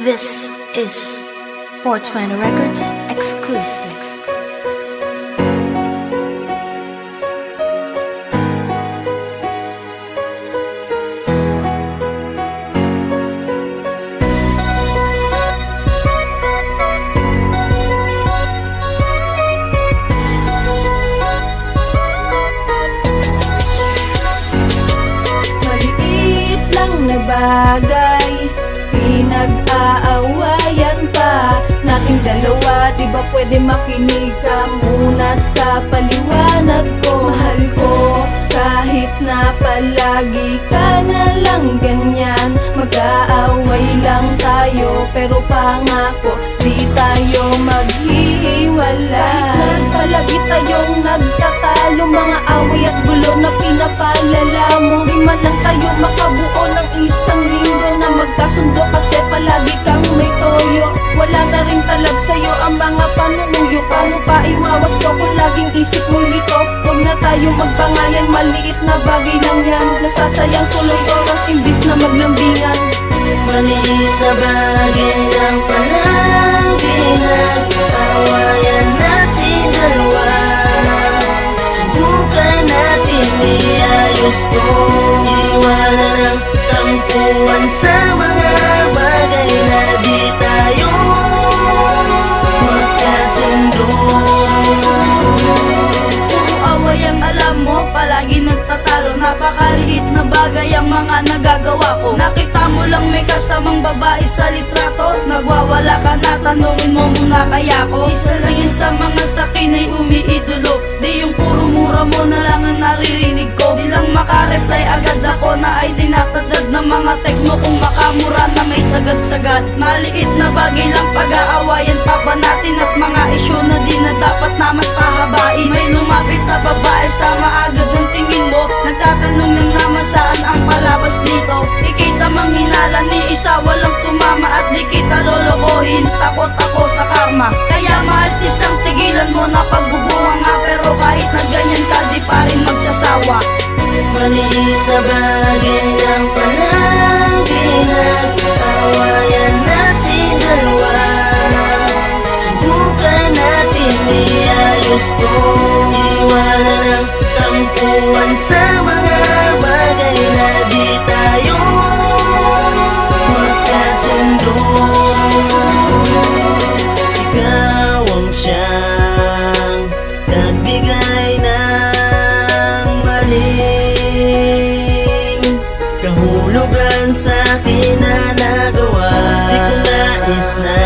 This is 420 Records exclusive. Maliit lang na bagay, pinag-aawayan pa nating dalawa. Di ba pwede makinig ka muna sa paliwanag ko? Mahal ko, kahit na palagi ka na lang ganyan, mag-aaway lang tayo, pero pangako di tayo maghihiwalay. Kahit palagi tayong nagtatalo, mga away at gulo na pinapalala mo, di man lang tayo makabuo ng isang linggo na magkasundo, kasi palagi kang may toyo. Wala na rin talab sa'yo ang mga panunuyo. Paano pa iwawas ko kung laging isip mo lito? Huwag na tayo magbangayan, maliit na bagay lang yan, nasasayang tuloy oras imbis na maglambingan. Maliit na bagay lang palang pinag-awayan natin dalawa. Subukan natin iayos to, iwanan ang tampuan sa mga bagay na di tayo magkasundo. Puro away ang alam mo, palagi nagtatalo, napakaliit na bagay ang mga nagagawa ko. Nakita mo lang may kasamang babae sa litrato, nagwawala ka na, tanungin mo muna kaya ko. Isa lang yun sa mga sakin ay umiidolo, di yung puro mura mo na lang ang naririnig ko. Di lang makareply agad ako na ay tinatadad ng mga text mo, kung makamura na may sagad-sagad. Maliit na bagay lang, pag-aawayan pa ba natin at mga isyu na di na dapat naman pahabain. May lumapit na babae, sama agad ng tingin mo, nagtatanong lang naman saan ang palabas dito. Ikita mang hinala ni isa, walang tumama at di kita lolokohin. Takot ako sa karma, kaya maaltis lang tigilan mo na pagbubunga nga, pero kahit na ganyan ka di pa rin magsasawa. Maliit na bagay lang palang pinag-awayan natin dalawa. Subukan natin iayos to, iwanan ang tampuan sa mga bagay na di tayo magkasundo. Ikaw ang siyang nagbigay ng maling kahulugan sa akin na nagawa. Di ko nais na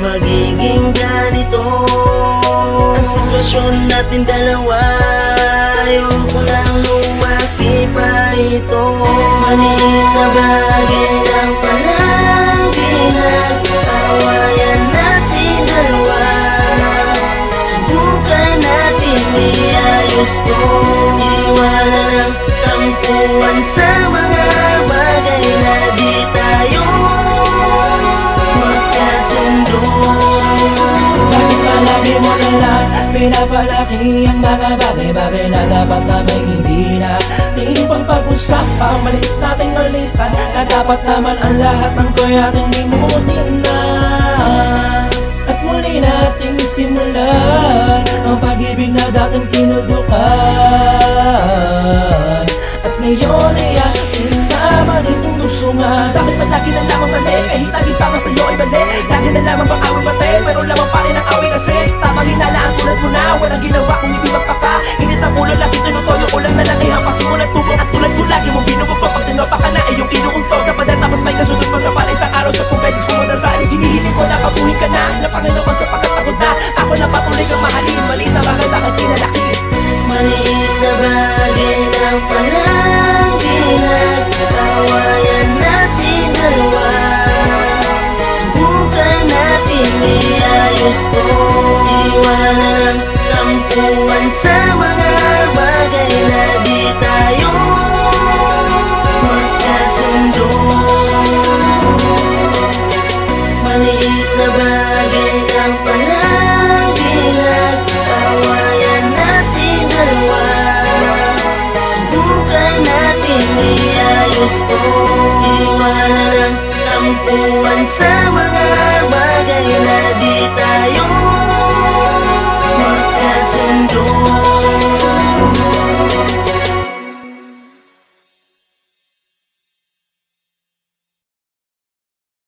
magiging ganito ang sitwasyon natin dalawa. Ayoko lang lumaki pa ito. Maliit na bagay lang palang pinag-awayan natin dalawa. Subukan natin iayos to, iwanan ang tampuan sa mga bagay na di tayo magkasundo. Bakit palagi mo na lang pinapalaki ang mga bagay-bagay na dapat namin hindi na ating pag-usapan? Maliit nating malitan na dapat naman ang lahat ng to'y ating limutin na, at muli nating simulan ang pag-ibig na dating tinudukan. At ngayon ay atin naman itong lusungan. Bakit ba lagi na lamang mali? Kahit lagi tama sa'yo ay mali. Lagi na lamang bang away pati, pero lamang pa rin ang away kasi tamang hinalaan tulad mo na walang ginawa kung hindi magpaka. Init ang ulo, lagi tinutoyo ko lang na lang ihampasin mo ng tubo. At tulad ko lagi mong binubog pa pag tinopa ka na ay yung inuunto sa pader, tapos may kasunod mo sa pala isang araw sa 10 beses pumunta sa aling. Hinihiling ko na kabuhin ka na ng Panginoon sa pagkatagod na ako na patuloy kang mahalin. Maliit na bagay bakit kinalaki. Maliit na bagay lang palang pinag-awayan natin dalawa. Subukan natin iayos to, iwanan ang tampuan sa mga bagay na di tayo magkasundo. Maliit na bagay lang palang pinag-awayan natin dalawa. Subukan natin iayos to, iwanan ang tampuan sa mga bagay na di